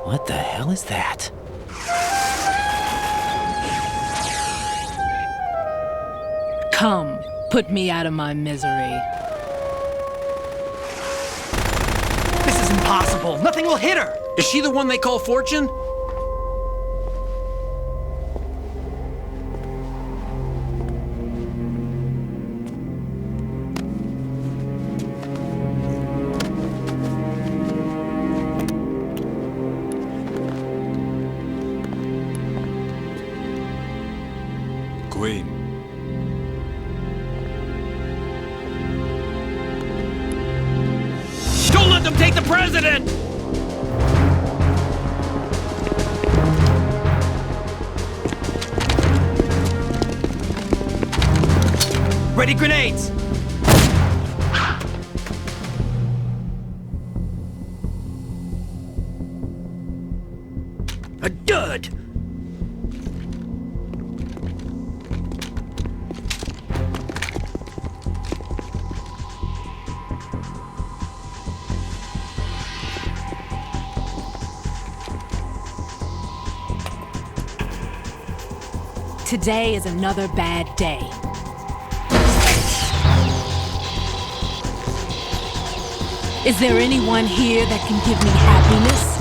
What the hell is that? Come, put me out of my misery. This is impossible. Nothing will hit her. Is she the one they call Fortune? Queen. Don't let them take the president! Ready grenades! A dud! Today is another bad day. Is there anyone here that can give me happiness?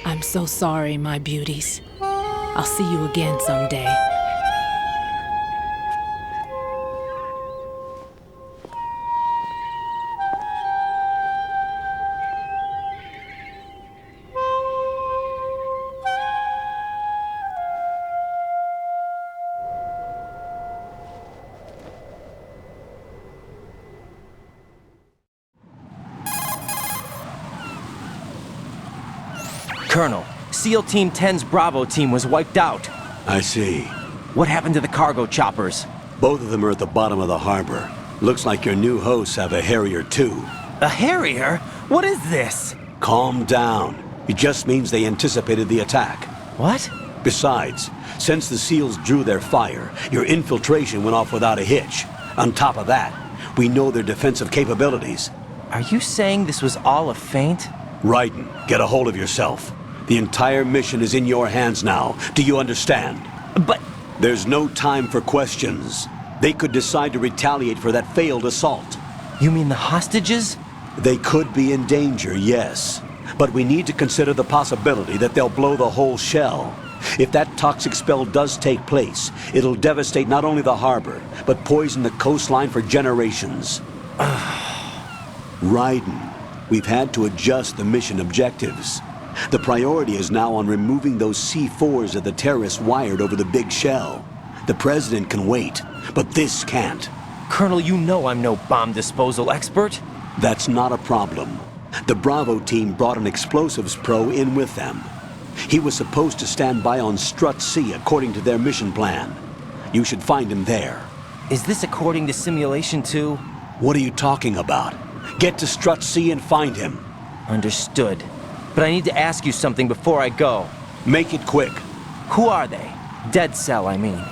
I'm so sorry, my beauties. I'll see you again someday. Colonel, SEAL Team 10's Bravo team was wiped out. I see. What happened to the cargo choppers? Both of them are at the bottom of the harbor. Looks like your new hosts have a Harrier too. A Harrier? What is this? Calm down. It just means they anticipated the attack. What? Besides, since the SEALs drew their fire, your infiltration went off without a hitch. On top of that, we know their defensive capabilities. Are you saying this was all a feint? Raiden, get a hold of yourself. The entire mission is in your hands now. Do you understand? But... There's no time for questions. They could decide to retaliate for that failed assault. You mean the hostages? They could be in danger, yes. But we need to consider the possibility that they'll blow the whole shell. If that toxic spell does take place, it'll devastate not only the harbor, but poison the coastline for generations. Raiden, we've had to adjust the mission objectives. The priority is now on removing those C4s that the terrorists wired over the big shell. The president can wait, but this can't. Colonel, you know I'm no bomb disposal expert. That's not a problem. The Bravo team brought an explosives pro in with them. He was supposed to stand by on Strut C according to their mission plan. You should find him there. Is this according to simulation too? What are you talking about? Get to Strut C and find him. Understood. But I need to ask you something before I go. Make it quick. Who are they? Dead Cell, I mean.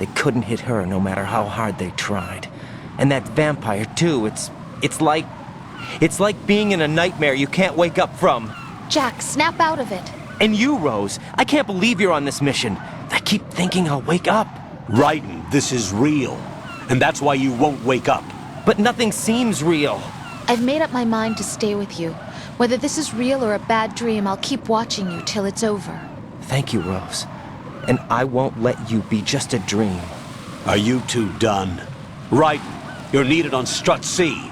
They couldn't hit her no matter how hard they tried. And that vampire too, it's like being in a nightmare you can't wake up from. Jack, snap out of it. And you, Rose, I can't believe you're on this mission. I keep thinking I'll wake up. Raiden, this is real. And that's why you won't wake up. But nothing seems real. I've made up my mind to stay with you. Whether this is real or a bad dream, I'll keep watching you till it's over. Thank you, Rose. And I won't let you be just a dream. Are you two done? Raiden, you're needed on Strut C.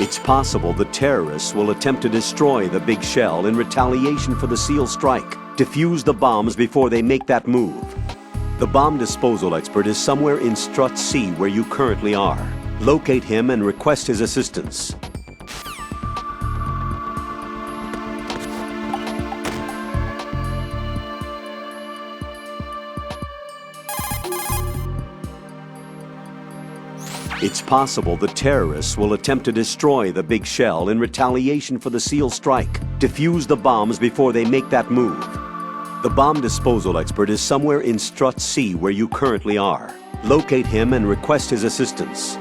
It's possible the terrorists will attempt to destroy the big shell in retaliation for the SEAL strike. Defuse the bombs before they make that move. The bomb disposal expert is somewhere in Strut C where you currently are. Locate him and request his assistance. It's possible the terrorists will attempt to destroy the big shell in retaliation for the SEAL strike. Defuse the bombs before they make that move. The bomb disposal expert is somewhere in Strut C where you currently are. Locate him and request his assistance.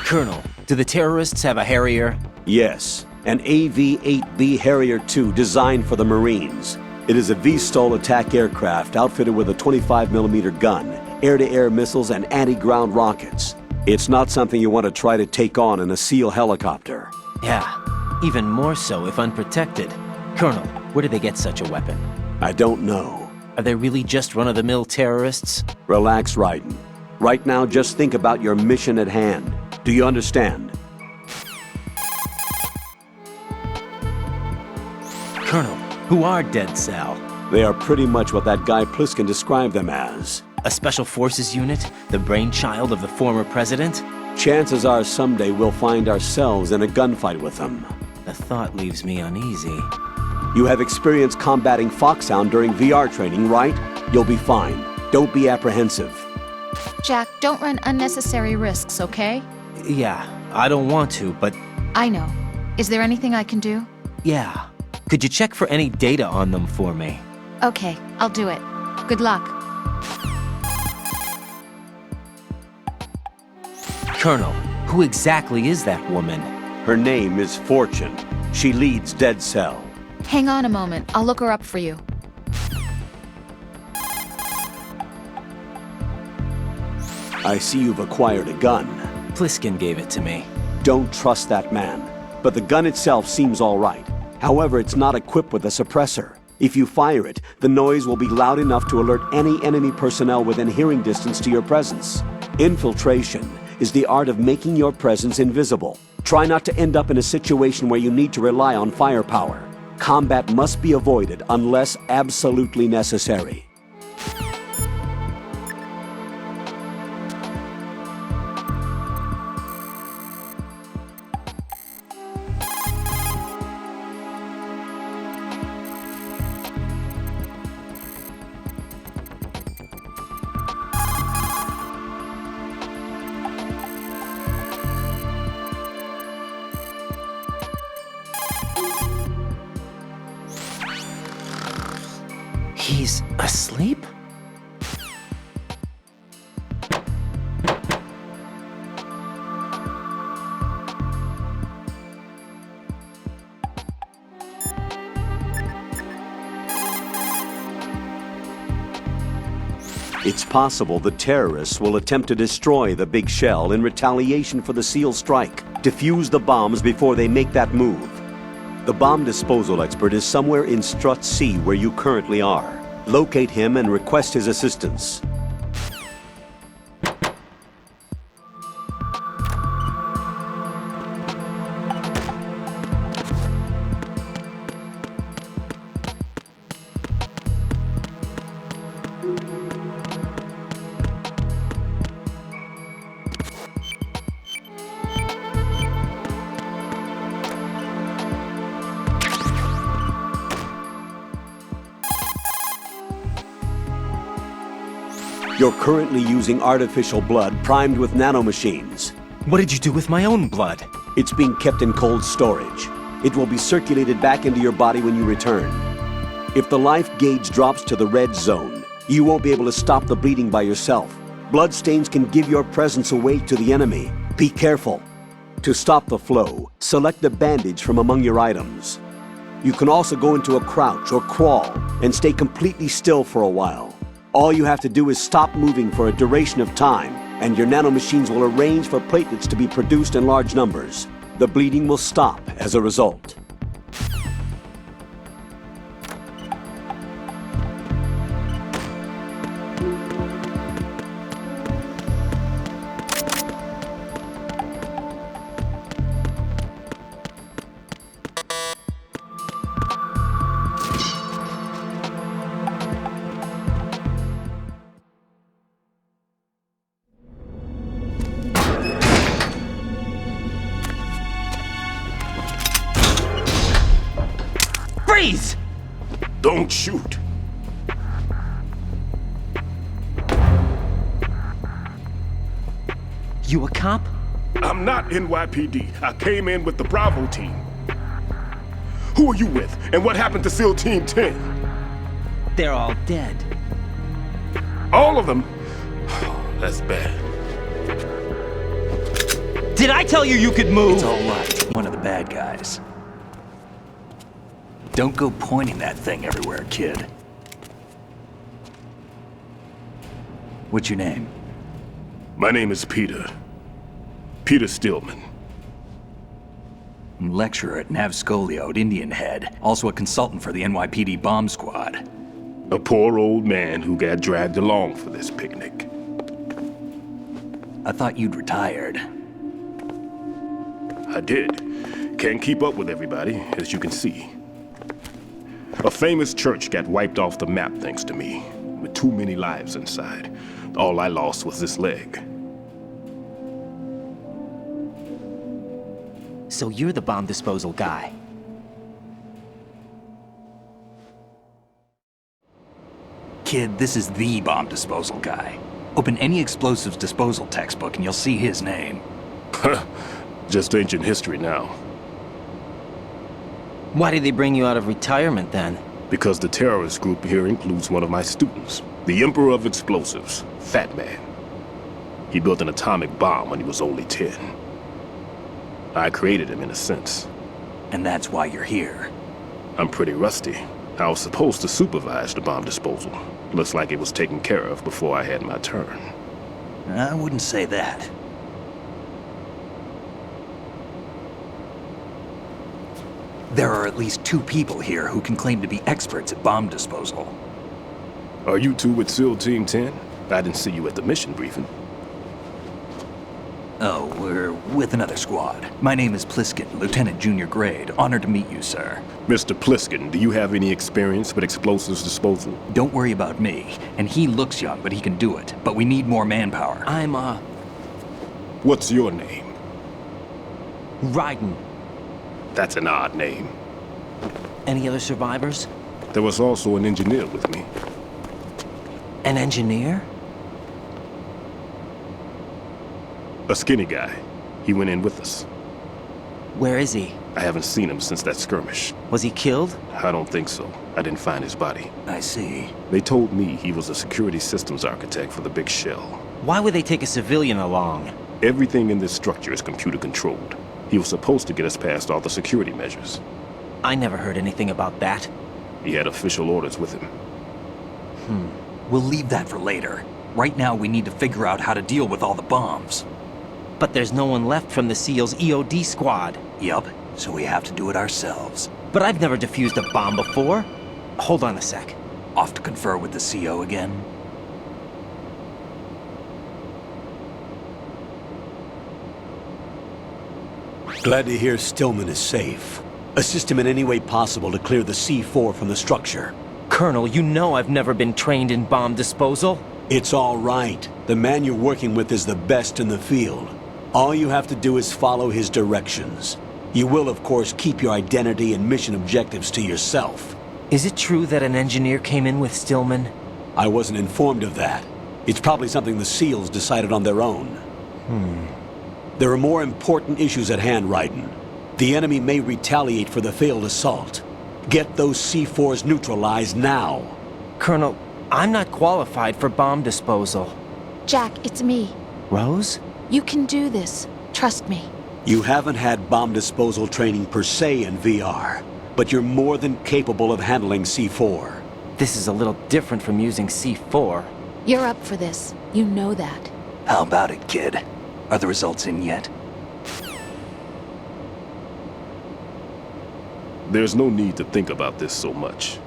Colonel, do the terrorists have a Harrier? Yes, an AV-8B Harrier II designed for the Marines. It is a V-STOL attack aircraft outfitted with a 25mm gun, air-to-air missiles, and anti-ground rockets. It's not something you want to try to take on in a SEAL helicopter. Yeah, even more so if unprotected. Colonel, where did they get such a weapon? I don't know. Are they really just run-of-the-mill terrorists? Relax, Raiden. Right now, just think about your mission at hand. Do you understand? Colonel, who are Dead Cell? They are pretty much what that guy Pliskin described them as. A special forces unit? The brainchild of the former president? Chances are someday we'll find ourselves in a gunfight with them. The thought leaves me uneasy. You have experience combating Foxhound during VR training, right? You'll be fine. Don't be apprehensive. Jack, don't run unnecessary risks, okay? Yeah, I don't want to, but I know. Is there anything I can do? yeah. Could you check for any data on them for me? Okay, I'll do it. Good luck. Colonel, who exactly is that woman? Her name is Fortune. She leads Dead Cell. Hang on a moment. I'll look her up for you. I see you've acquired a gun. Pliskin gave it to me. Don't trust that man. But the gun itself seems all right. However, it's not equipped with a suppressor. If you fire it, the noise will be loud enough to alert any enemy personnel within hearing distance to your presence. Infiltration is the art of making your presence invisible. Try not to end up in a situation where you need to rely on firepower. Combat must be avoided unless absolutely necessary. He's asleep? It's possible the terrorists will attempt to destroy the big shell in retaliation for the SEAL strike. Defuse the bombs before they make that move. The bomb disposal expert is somewhere in Strut C where you currently are. Locate him and request his assistance. You're currently using artificial blood primed with nanomachines. What did you do with my own blood? It's being kept in cold storage. It will be circulated back into your body when you return. If the life gauge drops to the red zone, you won't be able to stop the bleeding by yourself. Bloodstains can give your presence away to the enemy. Be careful. To stop the flow, select the bandage from among your items. You can also go into a crouch or crawl and stay completely still for a while. All you have to do is stop moving for a duration of time, and your nanomachines will arrange for platelets to be produced in large numbers. The bleeding will stop as a result. Please! Don't shoot. You a cop? I'm not NYPD. I came in with the Bravo team. Who are you with? And what happened to SEAL Team 10? They're all dead. All of them? That's bad. Did I tell you you could move? It's all right. One of the bad guys. Don't go pointing that thing everywhere, kid. What's your name? My name is Peter. Peter Stillman. I'm lecturer at Nav Scolio at Indian Head. Also a consultant for the NYPD bomb squad. A poor old man who got dragged along for this picnic. I thought you'd retired. I did. Can't keep up with everybody, as you can see. A famous church got wiped off the map thanks to me, with too many lives inside. All I lost was this leg. So you're the bomb disposal guy. Kid, this is the bomb disposal guy. Open any explosives disposal textbook and you'll see his name. Just ancient history now. Why did they bring you out of retirement then? Because the terrorist group here includes one of my students, the Emperor of Explosives, Fat Man. He built an atomic bomb when he was only 10. I created him in a sense. And that's why you're here. I'm pretty rusty. I was supposed to supervise the bomb disposal. Looks like it was taken care of before I had my turn. I wouldn't say that. There are at least 2 people here who can claim to be experts at bomb disposal. Are you two with SEAL Team 10? I didn't see you at the mission briefing. Oh, we're with another squad. My name is Pliskin, Lieutenant Junior Grade. Honored to meet you, sir. Mr. Pliskin, do you have any experience with explosives disposal? Don't worry about me. And he looks young, but he can do it. But we need more manpower. I'm, What's your name? Raiden. That's an odd name. Any other survivors? There was also an engineer with me. An engineer? A skinny guy. He went in with us. Where is he? I haven't seen him since that skirmish. Was he killed? I don't think so. I didn't find his body. I see. They told me he was a security systems architect for the big shell. Why would they take a civilian along? Everything in this structure is computer controlled. He was supposed to get us past all the security measures. I never heard anything about that. He had official orders with him. We'll leave that for later. Right now, we need to figure out how to deal with all the bombs. But there's no one left from the SEAL's EOD squad. Yup, so we have to do it ourselves. But I've never defused a bomb before. Hold on a sec. Off to confer with the CO again? Glad to hear Stillman is safe. Assist him in any way possible to clear the C4 from the structure. Colonel, you know I've never been trained in bomb disposal. It's all right. The man you're working with is the best in the field. All you have to do is follow his directions. You will, of course, keep your identity and mission objectives to yourself. Is it true that an engineer came in with Stillman? I wasn't informed of that. It's probably something the SEALs decided on their own. There are more important issues at hand, Raiden. The enemy may retaliate for the failed assault. Get those C4s neutralized now. Colonel, I'm not qualified for bomb disposal. Jack, it's me. Rose? You can do this. Trust me. You haven't had bomb disposal training per se in VR, but you're more than capable of handling C4. This is a little different from using C4. You're up for this. You know that. How about it, kid? Are the results in yet? There's no need to think about this so much.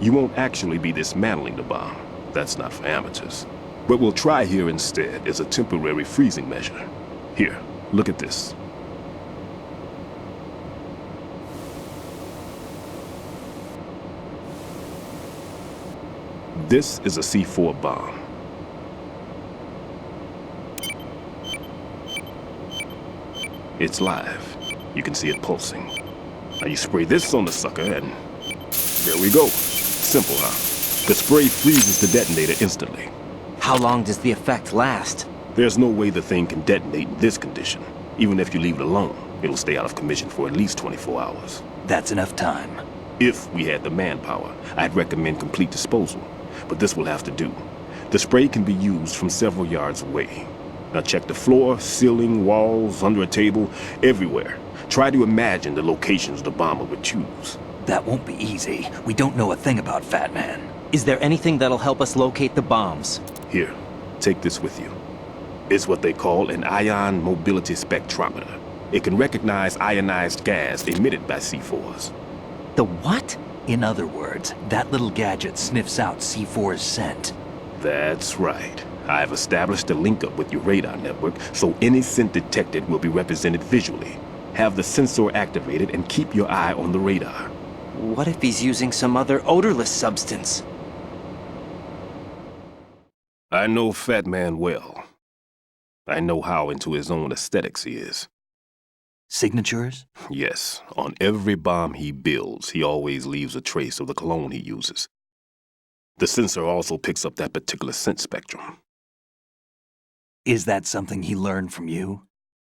You won't actually be dismantling the bomb. That's not for amateurs. What we'll try here instead is a temporary freezing measure. Here, look at this. This is a C4 bomb. It's live. You can see it pulsing. Now you spray this on the sucker and There we go. Simple, huh? The spray freezes the detonator instantly. How long does the effect last? There's no way the thing can detonate in this condition. Even if you leave it alone, it'll stay out of commission for at least 24 hours. That's enough time. If we had the manpower, I'd recommend complete disposal. But this will have to do. The spray can be used from several yards away. Now check the floor, ceiling, walls, under a table, everywhere. Try to imagine the locations the bomber would choose. That won't be easy. We don't know a thing about Fat Man. Is there anything that'll help us locate the bombs? Here, take this with you. It's what they call an ion mobility spectrometer. It can recognize ionized gas emitted by C4s. The what? In other words, that little gadget sniffs out C4's scent. That's right. I've established a link-up with your radar network, so any scent detected will be represented visually. Have the sensor activated and keep your eye on the radar. What if he's using some other odorless substance? I know Fat Man well. I know how into his own aesthetics he is. Signatures? Yes, on every bomb he builds, he always leaves a trace of the cologne he uses. The sensor also picks up that particular scent spectrum. Is that something he learned from you?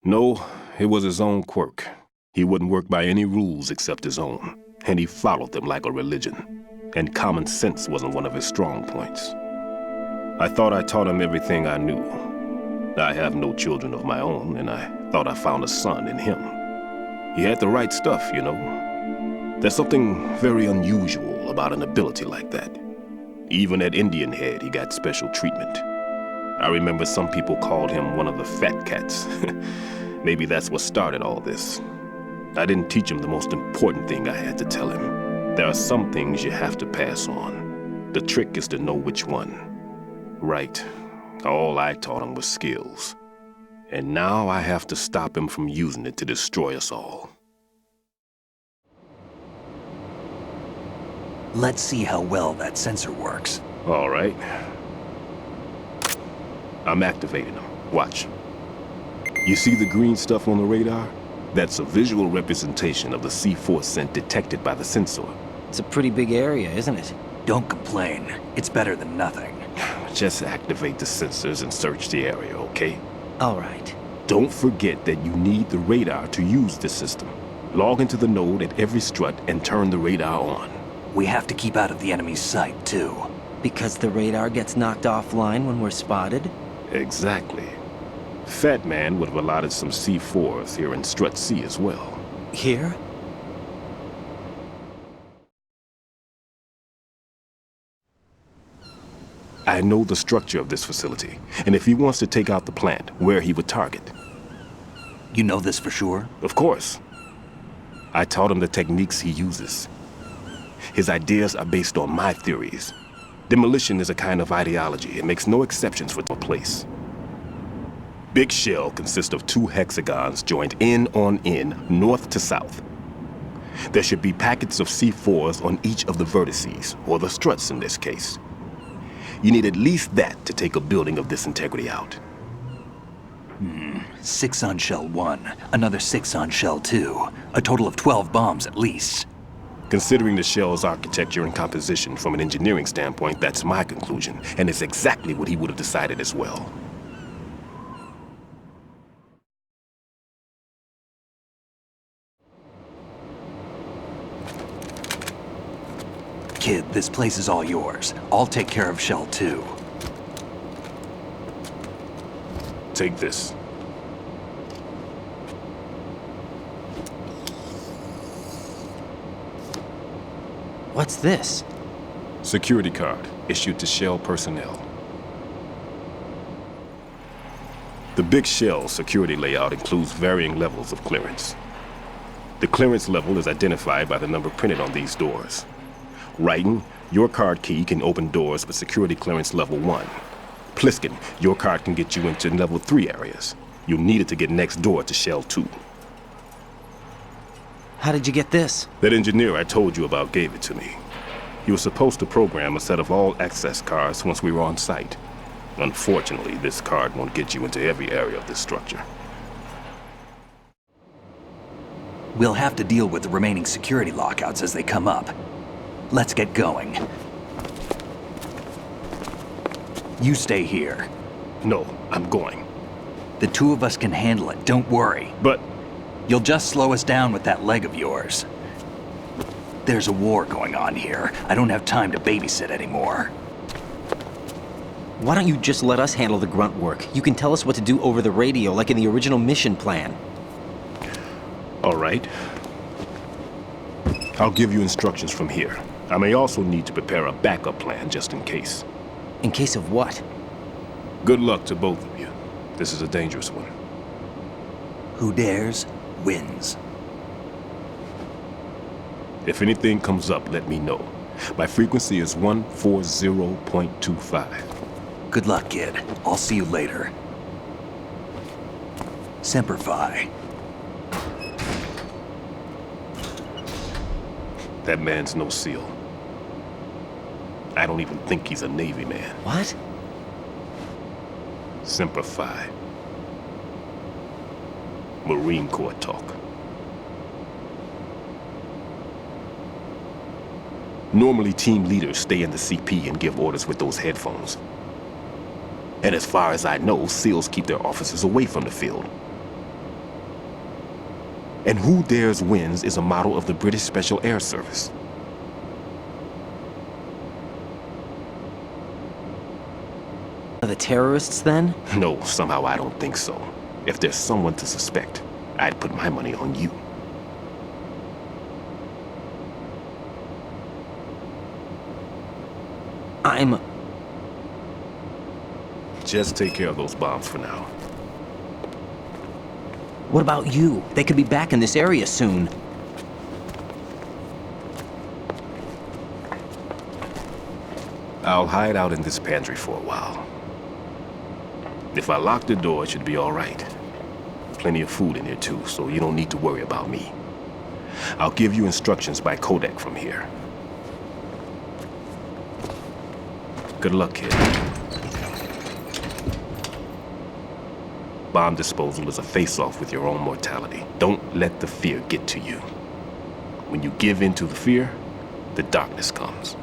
No, it was his own quirk. He wouldn't work by any rules except his own, and he followed them like a religion. And common sense wasn't one of his strong points. I thought I taught him everything I knew. I have no children of my own, and I thought I found a son in him. He had the right stuff, you know. There's something very unusual about an ability like that. Even at Indian Head, he got special treatment. I remember some people called him one of the fat cats. Maybe that's what started all this. I didn't teach him the most important thing I had to tell him. There are some things you have to pass on. The trick is to know which one. Right. All I taught him was skills. And now I have to stop him from using it to destroy us all. Let's see how well that sensor works. All right. I'm activating them. Watch. You see the green stuff on the radar? That's a visual representation of the C4 scent detected by the sensor. It's a pretty big area, isn't it? Don't complain. It's better than nothing. Just activate the sensors and search the area, okay? All right. Don't forget that you need the radar to use this system. Log into the node at every strut and turn the radar on. We have to keep out of the enemy's sight, too. Because the radar gets knocked offline when we're spotted? Exactly. Fat Man would have allotted some C4s here in Strut C as well. Here? I know the structure of this facility, and if he wants to take out the plant, where he would target. You know this for sure? Of course. I taught him the techniques he uses. His ideas are based on my theories. Demolition is a kind of ideology. It makes no exceptions for a place. Big Shell consists of 2 hexagons joined end on end, north to south. There should be packets of C4s on each of the vertices, or the struts in this case. You need at least that to take a building of this integrity out. 6 on Shell 1, another 6 on Shell 2. A total of 12 bombs at least. Considering the shell's architecture and composition from an engineering standpoint, that's my conclusion, and it's exactly what he would have decided as well. Kid, this place is all yours. I'll take care of Shell 2. Take this. What's this? Security card issued to Shell personnel. The Big Shell security layout includes varying levels of clearance. The clearance level is identified by the number printed on these doors. Writing, your card key can open doors with security clearance level 1. Pliskin, your card can get you into level 3 areas. You'll need it to get next door to Shell 2. How did you get this? That engineer I told you about gave it to me. He was supposed to program a set of all access cards once we were on site. Unfortunately, this card won't get you into every area of this structure. We'll have to deal with the remaining security lockouts as they come up. Let's get going. You stay here. No, I'm going. The two of us can handle it, don't worry. But You'll just slow us down with that leg of yours. There's a war going on here. I don't have time to babysit anymore. Why don't you just let us handle the grunt work? You can tell us what to do over the radio, like in the original mission plan. all right. I'll give you instructions from here. I may also need to prepare a backup plan just in case. In case of what? Good luck to both of you. This is a dangerous one. Who dares, wins. If anything comes up, let me know. My frequency is 140.25. Good luck, kid. I'll see you later. Semper Fi. That man's no SEAL. I don't even think he's a Navy man. What? Semper Fi. Marine Corps talk. Normally, team leaders stay in the CP and give orders with those headphones. And as far as I know, SEALs keep their officers away from the field. And Who Dares Wins is a model of the British Special Air Service. Are the terrorists then? No, somehow I don't think so. If there's someone to suspect, I'd put my money on you. Just take care of those bombs for now. What about you? They could be back in this area soon. I'll hide out in this pantry for a while. If I lock the door, it should be all right. Plenty of food in here too, so you don't need to worry about me. I'll give you instructions by codec from here. Good luck, kid. Bomb disposal is a face-off with your own mortality. Don't let the fear get to you. When you give in to the fear, the darkness comes.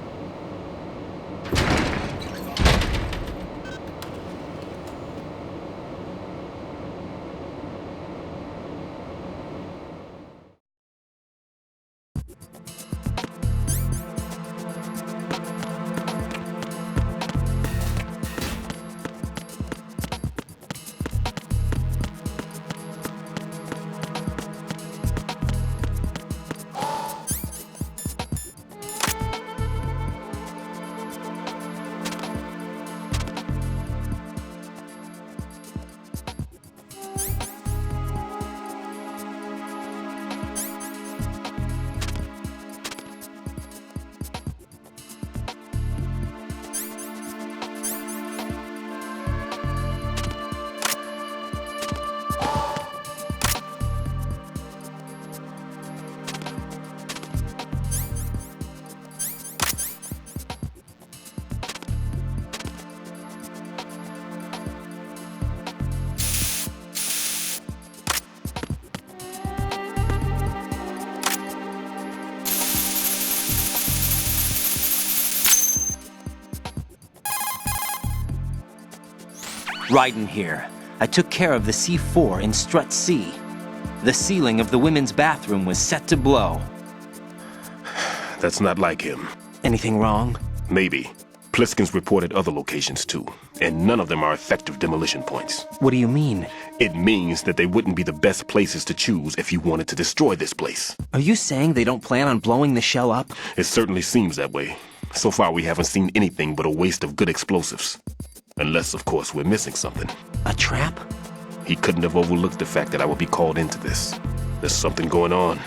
Raiden here. I took care of the C4 in Strut C. The ceiling of the women's bathroom was set to blow. That's not like him. Anything wrong? Maybe. Pliskin's reported other locations too, and none of them are effective demolition points. What do you mean? It means that they wouldn't be the best places to choose if you wanted to destroy this place. Are you saying they don't plan on blowing the shell up? It certainly seems that way. So far, we haven't seen anything but a waste of good explosives. Unless, of course, we're missing something. A trap? He couldn't have overlooked the fact that I would be called into this. There's something going on.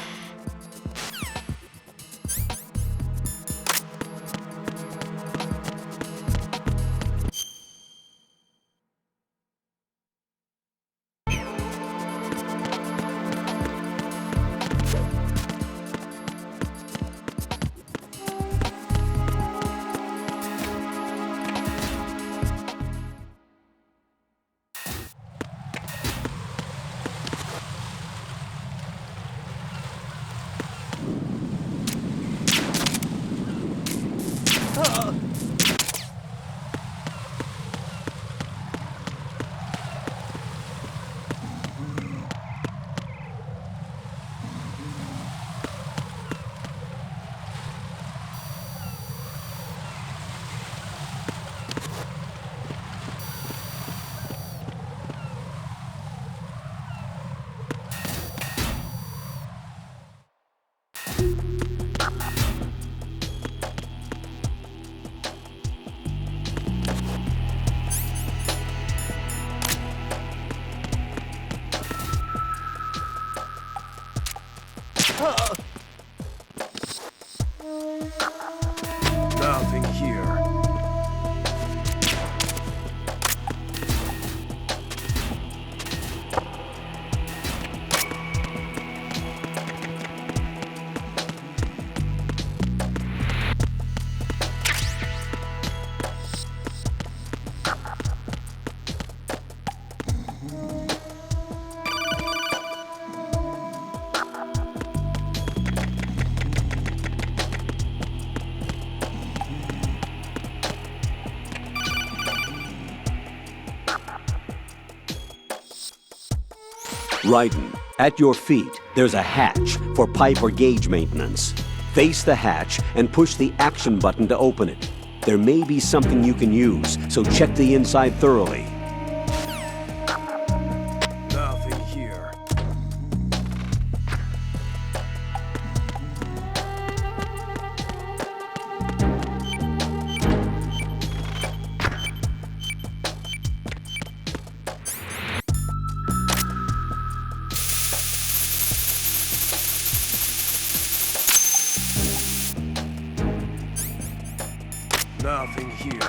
Nothing here. Raiden, at your feet, there's a hatch for pipe or gauge maintenance. Face the hatch and push the action button to open it. There may be something you can use, so check the inside thoroughly. Nothing here. Nothing here.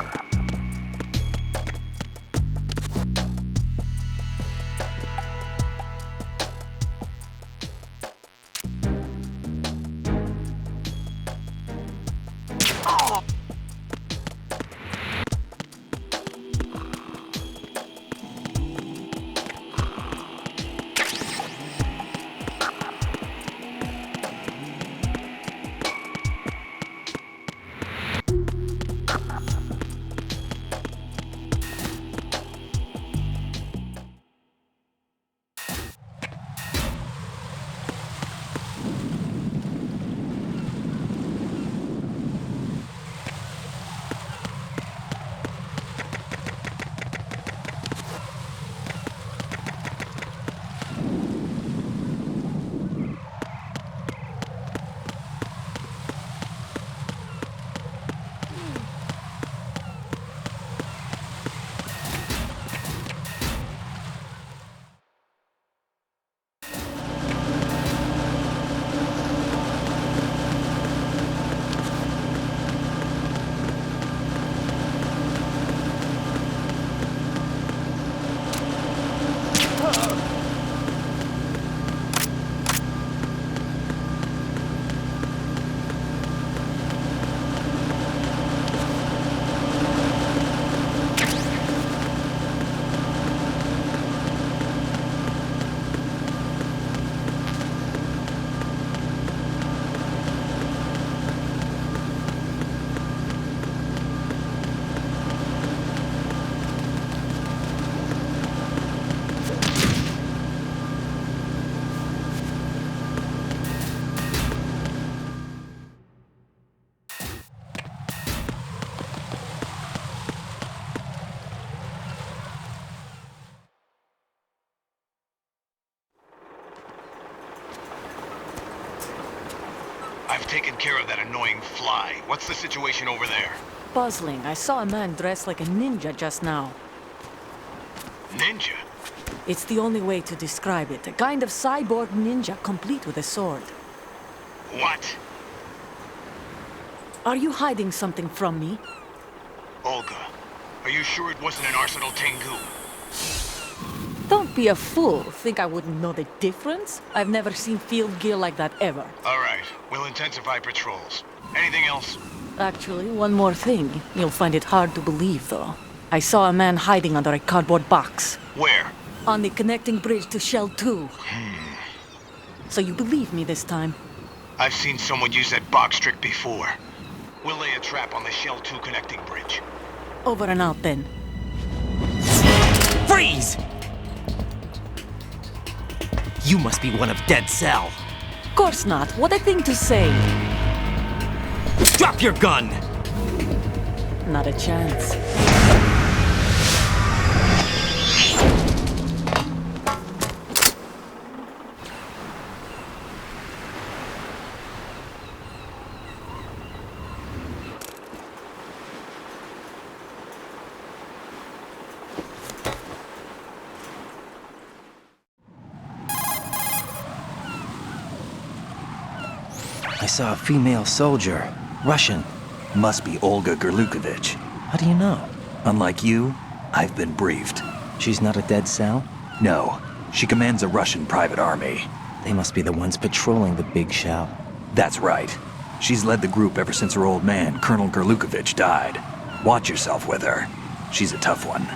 I've taken care of that annoying fly. What's the situation over there? Puzzling. I saw a man dressed like a ninja just now. Ninja? It's the only way to describe it. A kind of cyborg ninja, complete with a sword. What? Are you hiding something from me? Olga, are you sure it wasn't an Arsenal Tengu? Don't be a fool. Think I wouldn't know the difference? I've never seen field gear like that ever. All right, we'll intensify patrols. Anything else? Actually, one more thing. You'll find it hard to believe, though. I saw a man hiding under a cardboard box. Where? On the connecting bridge to Shell 2. So you believe me this time? I've seen someone use that box trick before. We'll lay a trap on the Shell 2 connecting bridge. Over and out, then. Freeze! You must be one of Dead Cell. Course not. What a thing to say. Drop your gun! Not a chance. I saw a female soldier. Russian. Must be Olga Gerlukovich. How do you know? Unlike you, I've been briefed. She's not a dead cell? No, she commands a Russian private army. They must be the ones patrolling the big shell. That's right. She's led the group ever since her old man, Colonel Gerlukovich, died. Watch yourself with her. She's a tough one.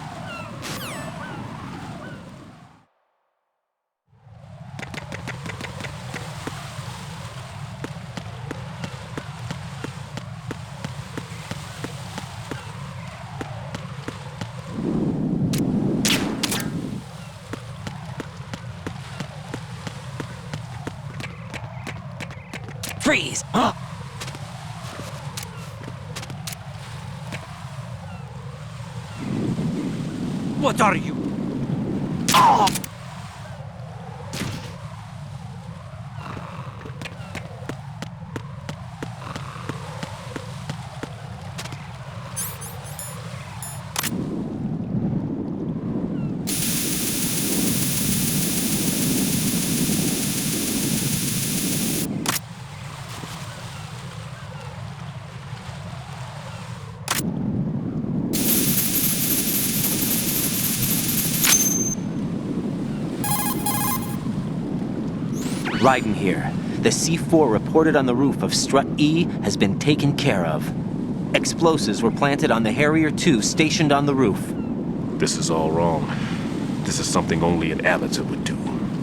Freeze! Huh? What are you? Oh! Raiden here. The C4 reported on the roof of Strut E has been taken care of. Explosives were planted on the Harrier 2 stationed on the roof. This is all wrong. This is something only an amateur would do.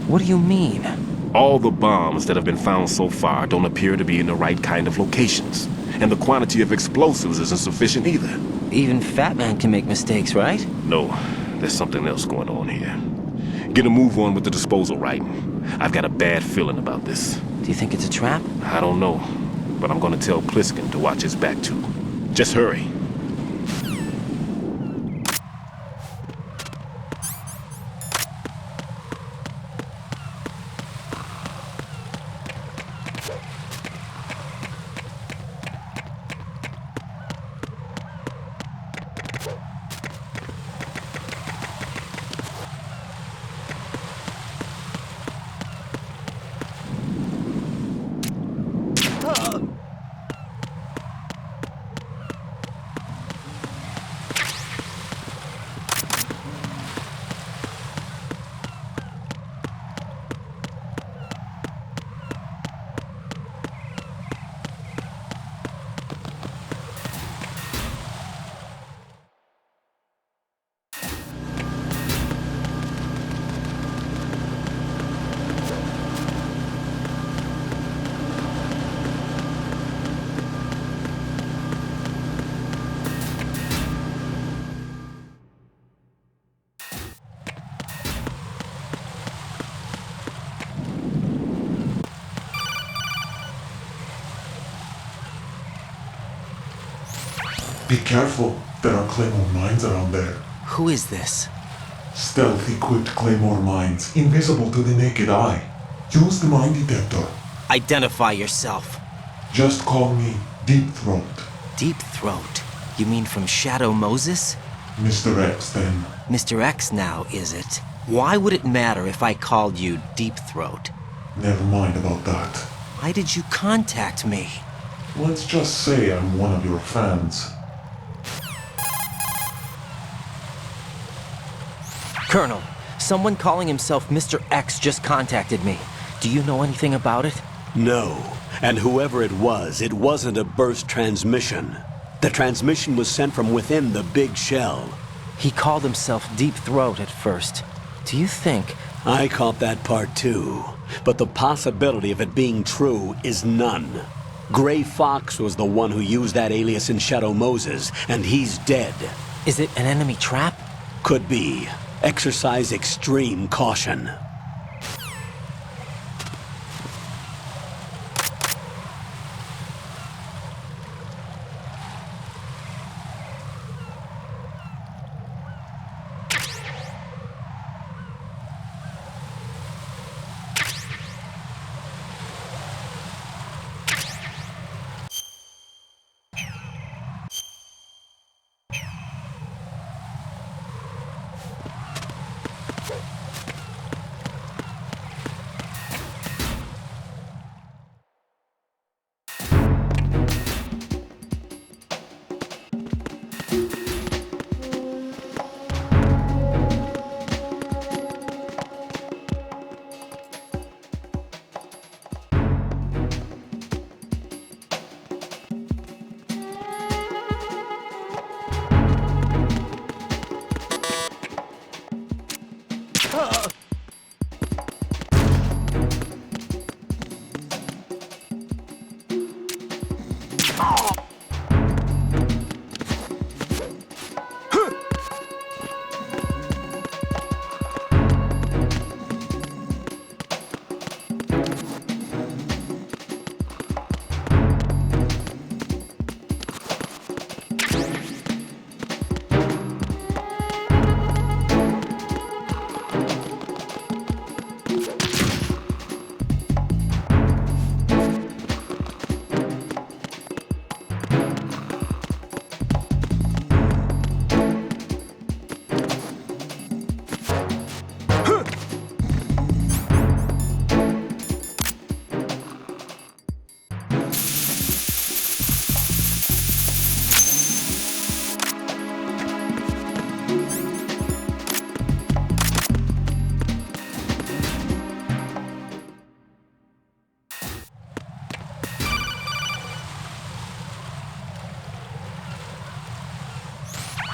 What do you mean? All the bombs that have been found so far don't appear to be in the right kind of locations. And the quantity of explosives isn't sufficient either. Even Fat Man can make mistakes, right? No, there's something else going on here. Get a move on with the disposal, Raiden. I've got a bad feeling about this. Do you think it's a trap? I don't know, but I'm gonna tell Pliskin to watch his back too. Just hurry. Be careful, there are claymore mines around there. Who is this? Stealth-equipped claymore mines, invisible to the naked eye. Use the mine detector. Identify yourself. Just call me Deep Throat. Deep Throat? You mean from Shadow Moses? Mr. X, then. Mr. X now, is it? Why would it matter if I called you Deep Throat? Never mind about that. Why did you contact me? Let's just say I'm one of your fans. Colonel, someone calling himself Mr. X just contacted me. Do you know anything about it? No. And whoever it wasn't a burst transmission. The transmission was sent from within the big shell. He called himself Deep Throat at first. Do you think... I caught that part too. But the possibility of it being true is none. Gray Fox was the one who used that alias in Shadow Moses, and he's dead. Is it an enemy trap? Could be. Exercise extreme caution.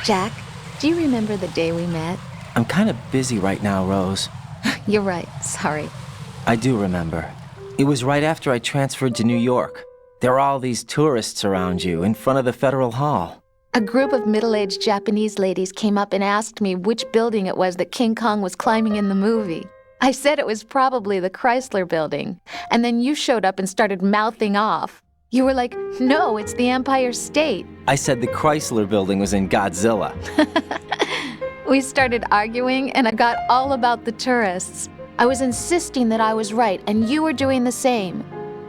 Jack, do you remember the day we met? I'm kind of busy right now, Rose. You're right, sorry. I do remember. It was right after I transferred to New York. There were all these tourists around you in front of the Federal Hall. A group of middle-aged Japanese ladies came up and asked me which building it was that King Kong was climbing in the movie. I said it was probably the Chrysler Building, and then you showed up and started mouthing off. You were like, no, it's the Empire State. I said the Chrysler Building was in Godzilla. We started arguing, and I got all about the tourists. I was insisting that I was right, and you were doing the same.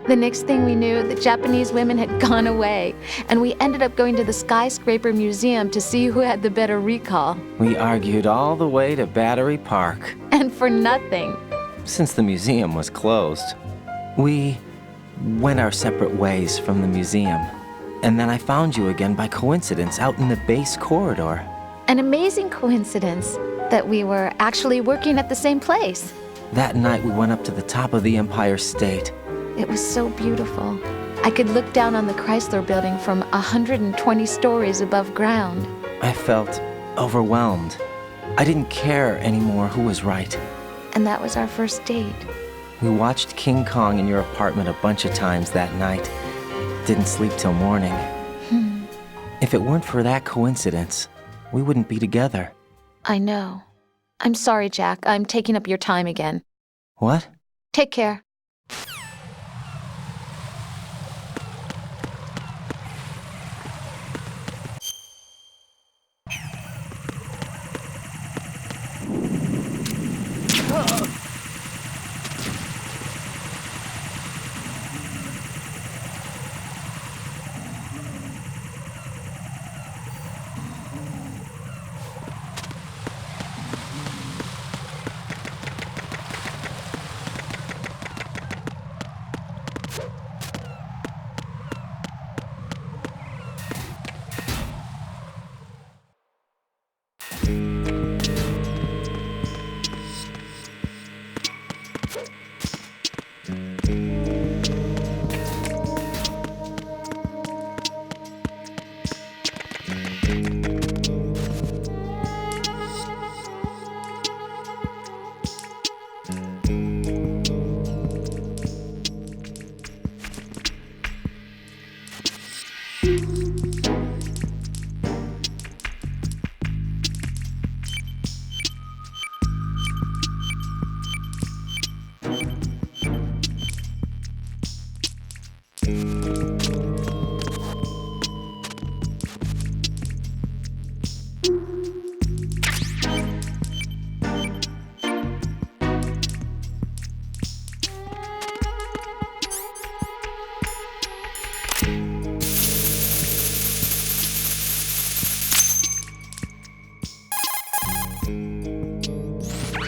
The next thing we knew, the Japanese women had gone away, and we ended up going to the Skyscraper Museum to see who had the better recall. We argued all the way to Battery Park. And for nothing. Since the museum was closed. We went our separate ways from the museum. And then I found you again by coincidence out in the base corridor. An amazing coincidence that we were actually working at the same place. That night we went up to the top of the Empire State. It was so beautiful. I could look down on the Chrysler Building from 120 stories above ground. I felt overwhelmed. I didn't care anymore who was right. And that was our first date. We watched King Kong in your apartment a bunch of times that night. Didn't sleep till morning. If it weren't for that coincidence, we wouldn't be together. I know. I'm sorry, Jack. I'm taking up your time again. What? Take care.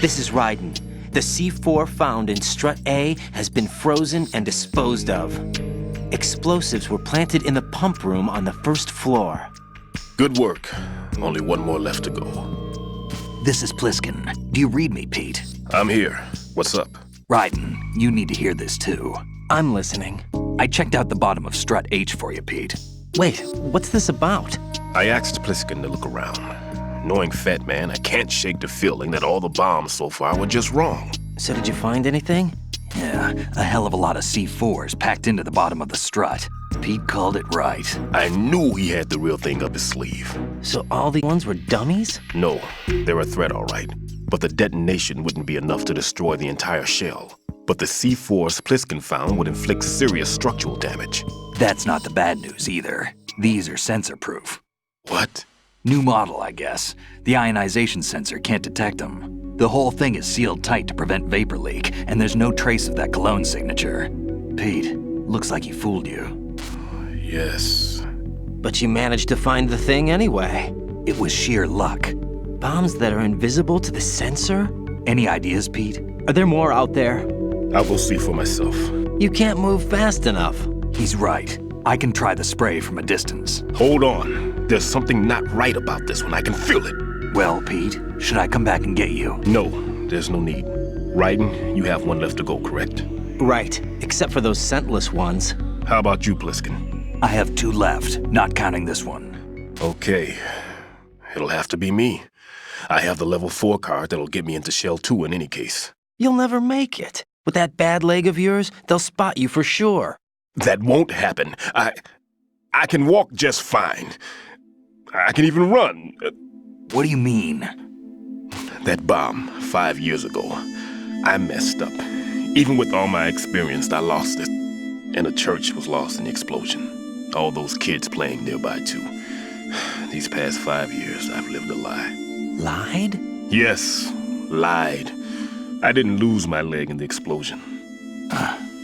This is Raiden. The C4 found in Strut A has been frozen and disposed of. Explosives were planted in the pump room on the first floor. Good work. Only one more left to go. This is Pliskin. Do you read me, Pete? I'm here. What's up? Raiden, you need to hear this too. I'm listening. I checked out the bottom of Strut H for you, Pete. Wait, what's this about? I asked Pliskin to look around. Knowing Fat Man, I can't shake the feeling that all the bombs so far were just wrong. So did you find anything? Yeah, a hell of a lot of C4s packed into the bottom of the strut. Pete called it right. I knew he had the real thing up his sleeve. So all the ones were dummies? No, they're a threat, all right. But the detonation wouldn't be enough to destroy the entire shell. But the C4s Pliskin found would inflict serious structural damage. That's not the bad news either. These are sensor-proof. What? New model, I guess. The ionization sensor can't detect them. The whole thing is sealed tight to prevent vapor leak, and there's no trace of that cologne signature. Pete, looks like he fooled you. Yes. But you managed to find the thing anyway. It was sheer luck. Bombs that are invisible to the sensor? Any ideas, Pete? Are there more out there? I'll go see for myself. You can't move fast enough. He's right. I can try the spray from a distance. Hold on. There's something not right about this one. I can feel it. Well, Pete, should I come back and get you? No, there's no need. Raiden, you have one left to go, correct? Right, except for those scentless ones. How about you, Pliskin? I have 2 left, not counting this one. Okay. It'll have to be me. I have the level 4 card that'll get me into Shell 2 in any case. You'll never make it. With that bad leg of yours, they'll spot you for sure. That won't happen. I can walk just fine. I can even run. What do you mean? That bomb 5 years ago, I messed up. Even with all my experience, I lost it. And the church was lost in the explosion. All those kids playing nearby, too. These past 5 years, I've lived a lie. Lied? Yes, lied. I didn't lose my leg in the explosion.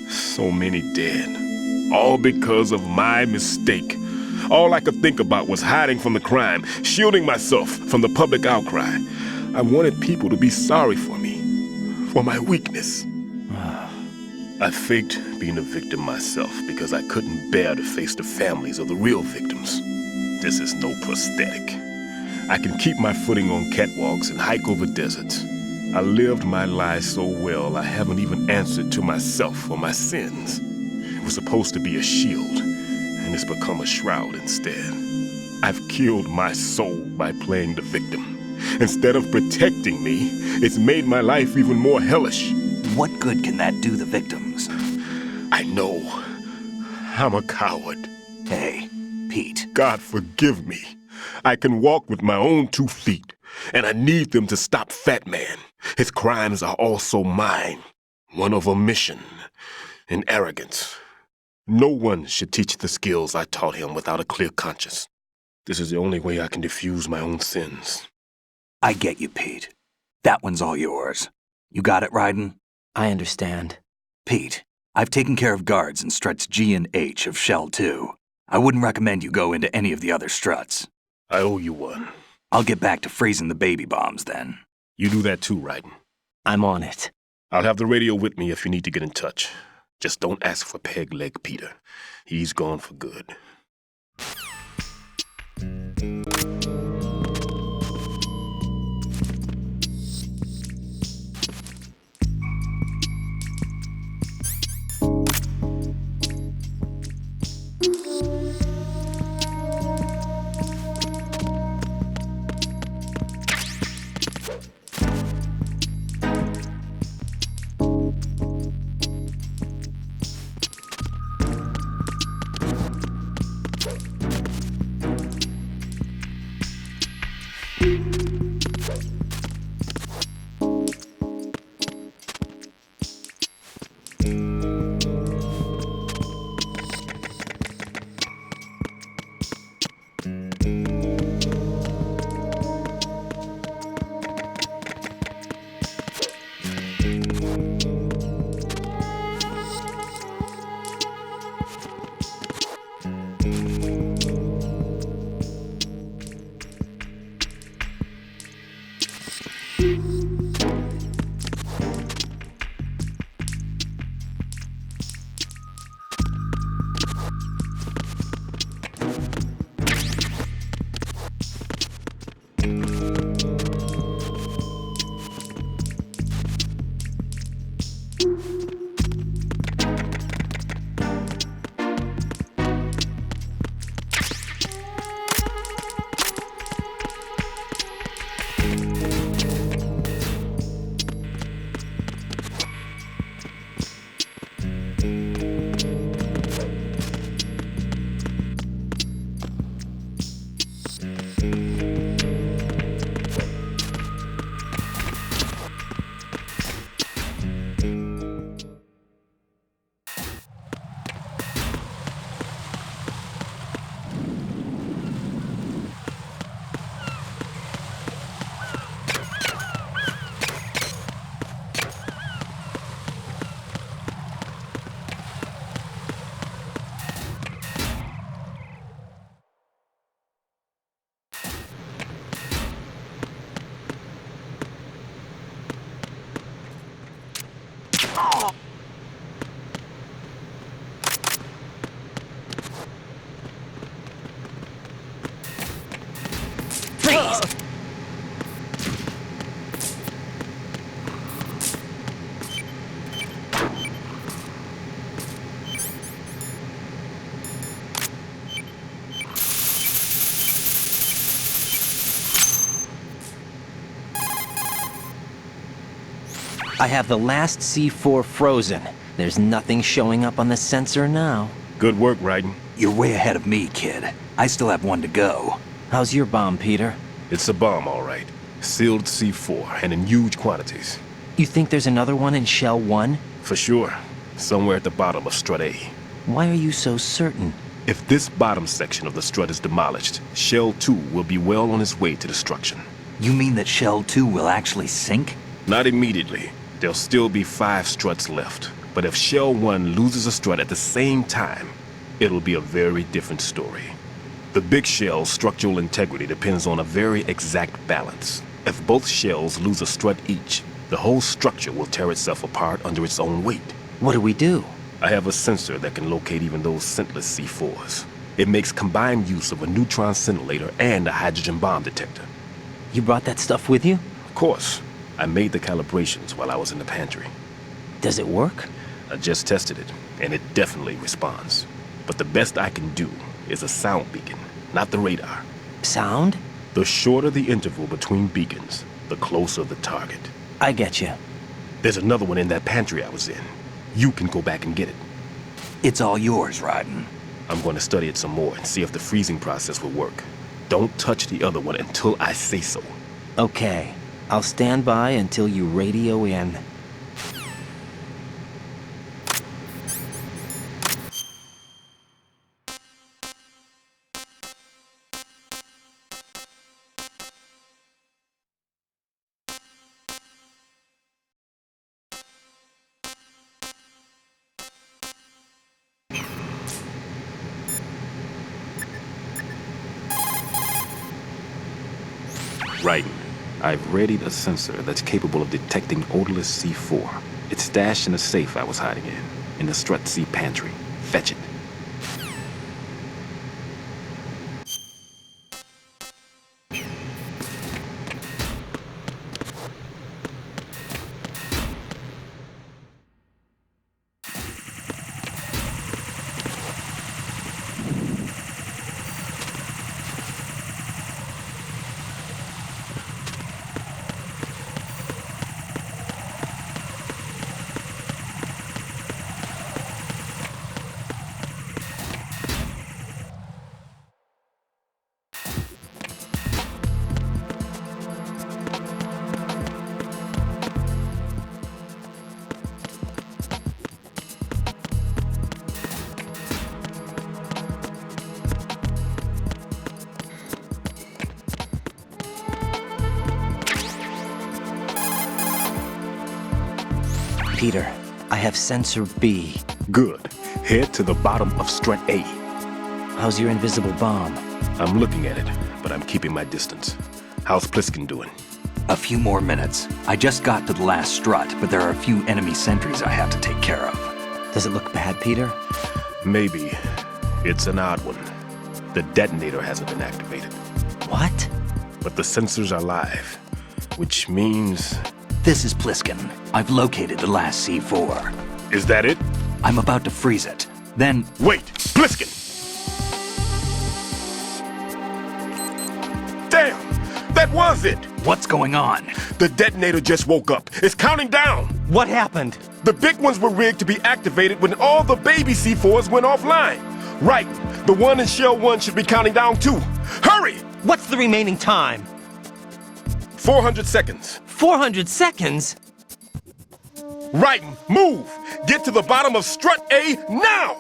So many dead. All because of my mistake. All I could think about was hiding from the crime, shielding myself from the public outcry. I wanted people to be sorry for me, for my weakness. I faked being a victim myself because I couldn't bear to face the families of the real victims. This is no prosthetic. I can keep my footing on catwalks and hike over deserts. I lived my lie so well I haven't even answered to myself for my sins. It was supposed to be a shield, and it's become a shroud instead. I've killed my soul by playing the victim. Instead of protecting me, it's made my life even more hellish. What good can that do the victims? I know. I'm a coward. Hey, Pete. God forgive me. I can walk with my own 2 feet, and I need them to stop Fat Man. His crimes are also mine. One of omission and arrogance. No one should teach the skills I taught him without a clear conscience. This is the only way I can diffuse my own sins. I get you, Pete. That one's all yours. You got it, Raiden? I understand. Pete, I've taken care of guards in struts G and H of Shell 2. I wouldn't recommend you go into any of the other struts. I owe you one. I'll get back to freezing the baby bombs then. You do that too, Raiden. I'm on it. I'll have the radio with me if you need to get in touch. Just don't ask for Peg Leg Peter. He's gone for good. I have the last C4 frozen. There's nothing showing up on the sensor now. Good work, Raiden. You're way ahead of me, kid. I still have one to go. How's your bomb, Peter? It's a bomb, all right. Sealed C4, and in huge quantities. You think there's another one in Shell 1? For sure. Somewhere at the bottom of Strut A. Why are you so certain? If this bottom section of the strut is demolished, Shell 2 will be well on its way to destruction. You mean that Shell 2 will actually sink? Not immediately. There'll still be 5 struts left. But if Shell 1 loses a strut at the same time, it'll be a very different story. The big shell's structural integrity depends on a very exact balance. If both shells lose a strut each, the whole structure will tear itself apart under its own weight. What do we do? I have a sensor that can locate even those scentless C4s. It makes combined use of a neutron scintillator and a hydrogen bomb detector. You brought that stuff with you? Of course. I made the calibrations while I was in the pantry. Does it work? I just tested it, and it definitely responds. But the best I can do is a sound beacon, not the radar. Sound? The shorter the interval between beacons, the closer the target. I get you. There's another one in that pantry I was in. You can go back and get it. It's all yours, Raiden. I'm going to study it some more and see if the freezing process will work. Don't touch the other one until I say so. Okay. I'll stand by until you radio in. Raiden, I've readied a sensor that's capable of detecting odorless C4. It's stashed in a safe I was hiding in the Strut C pantry. Fetch it. Peter, I have sensor B. Good. Head to the bottom of Strut A. How's your invisible bomb? I'm looking at it, but I'm keeping my distance. How's Pliskin doing? A few more minutes. I just got to the last strut, but there are a few enemy sentries I have to take care of. Does it look bad, Peter? Maybe. It's an odd one. The detonator hasn't been activated. What? But the sensors are live, which means... This is Pliskin. I've located the last C4. Is that it? I'm about to freeze it. Then... Wait! Pliskin! Damn! That was it! What's going on? The detonator just woke up. It's counting down! What happened? The big ones were rigged to be activated when all the baby C4s went offline. Right. The one in Shell 1 should be counting down too. Hurry! What's the remaining time? 400 seconds. 400 seconds? Right. Move! Get to the bottom of Strut A now!